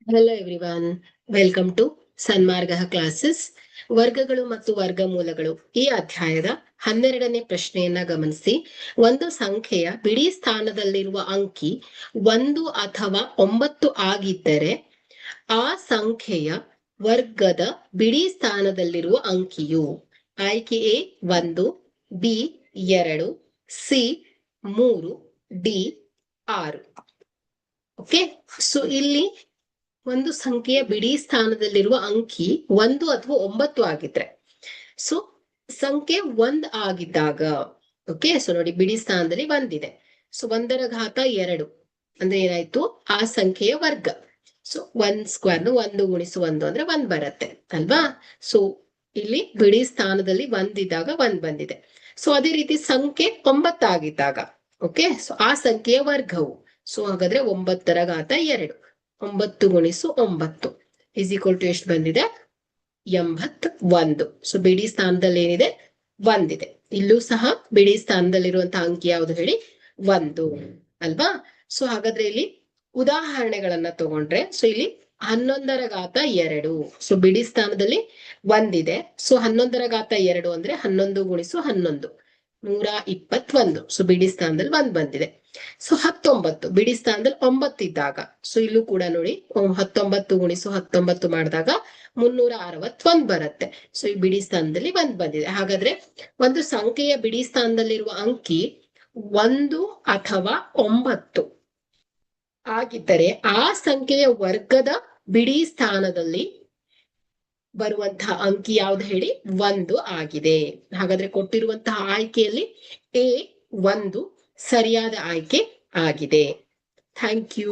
Hello everyone, welcome to Sanmarga classes. ವರ್ಗಗಳು ಮತ್ತು ವರ್ಗಮೂಲಗಳು ಈ ಅಧ್ಯಾಯದ 12ನೇ ಪ್ರಶ್ನೆಯನ್ನ ಗಮನಿಸಿ. ಒಂದು ಸಂಖ್ಯೆಯ ಬಿಡಿ ಸ್ಥಾನದಲ್ಲಿರುವ ಅಂಕಿ 1 ಅಥವಾ 9 ಆಗಿದ್ದರೆ ಆ ಸಂಖ್ಯೆಯ ವರ್ಗದ ಬಿಡಿ ಸ್ಥಾನದಲ್ಲಿರುವ ಅಂಕಿಯು ಆಯ್ಕೆ A 1, B 2, C 3, D 6. Okay, so ಇಲ್ಲಿ ಒಂದು ಸಂಖ್ಯೆಯ ಬಿಡಿ ಸ್ಥಾನದಲ್ಲಿರುವ ಅಂಕಿ 1 ಅಥವಾ 9 ಆಗಿದ್ರೆ, ಸೊ ಸಂಖ್ಯೆ 1 ಆಗಿದ್ದಾಗ, ಓಕೆ, ಸೊ ನೋಡಿ ಬಿಡಿ ಸ್ಥಾನದಲ್ಲಿ 1 ಇದೆ. ಸೊ 1 ರ ಘಾತ 2 ಅಂದ್ರೆ ಏನಾಯ್ತು, ಆ ಸಂಖ್ಯೆಯ ವರ್ಗ. ಸೊ 1 ಸ್ಕ್ವೇರ್ 1 ಗುಣಿಸು 1 ಅಂದ್ರೆ 1 ಬರುತ್ತೆ ಅಲ್ವಾ. ಸೊ ಇಲ್ಲಿ ಬಿಡಿ ಸ್ಥಾನದಲ್ಲಿ 1 ಇದ್ದಾಗ 1 ಬಂದಿದೆ. ಸೊ ಅದೇ ರೀತಿ ಸಂಖ್ಯೆ 9 ಆಗಿದ್ದಾಗ, ಓಕೆ, ಸೊ ಆ ಸಂಖ್ಯೆಯ ವರ್ಗವು, ಸೊ ಹಾಗಾದ್ರೆ 9 ರ ಘಾತ 2, 9 ಗುಣಿಸು 9 ಇಸ್ ಈಕ್ವಲ್ ಟು ಎಷ್ಟು ಬಂದಿದೆ, 81. ಸೊ ಬಿಡಿ ಸ್ಥಾನದಲ್ಲಿ ಏನಿದೆ, 1 ಇದೆ. ಇಲ್ಲೂ ಸಹ ಬಿಡಿ ಸ್ಥಾನದಲ್ಲಿರುವಂತಹ ಅಂಕಿ ಯಾವುದು ಹೇಳಿ, 1 ಅಲ್ವಾ. ಸೊ ಹಾಗಾದ್ರೆ ಇಲ್ಲಿ ಉದಾಹರಣೆಗಳನ್ನ ತಗೊಂಡ್ರೆ, ಸೊ ಇಲ್ಲಿ 11 ರ ಘಾತ 2, ಸೊ ಬಿಡಿ ಸ್ಥಾನದಲ್ಲಿ 1 ಇದೆ. ಸೊ 11 ರ ಘಾತ 2 ಅಂದ್ರೆ 11 ಗುಣಿಸು 11, 121. ಸೊ ಬಿಡಿ ಸ್ಥಾನದಲ್ಲಿ 1 ಬಂದಿದೆ. ಸೊ 19 ಬಿಡಿ ಸ್ಥಾನದಲ್ಲಿ 9 ಇದ್ದಾಗ, ಸೊ ಇಲ್ಲೂ ಕೂಡ ನೋಡಿ 19 ಗುಣಿಸು 19 ಮಾಡಿದಾಗ 361 ಬರುತ್ತೆ. ಸೊ ಈ ಬಿಡಿ ಸ್ಥಾನದಲ್ಲಿ 1 ಬಂದಿದೆ. ಹಾಗಾದ್ರೆ ಒಂದು ಸಂಖ್ಯೆಯ ಬಿಡಿ ಸ್ಥಾನದಲ್ಲಿರುವ ಅಂಕಿ 1 ಅಥವಾ 9 ಆಗಿದ್ದರೆ ಆ ಸಂಖ್ಯೆಯ ವರ್ಗದ ಬಿಡಿ ಸ್ಥಾನದಲ್ಲಿ ಬರುವಂತಹ ಅಂಕಿ ಯಾವ್ದು ಹೇಳಿ, 1 ಆಗಿದೆ. ಹಾಗಾದ್ರೆ ಕೊಟ್ಟಿರುವಂತಹ ಆಯ್ಕೆಯಲ್ಲಿ A 1 ಸರಿಯಾದ ಆಯ್ಕೆ ಆಗಿದೆ. Thank you.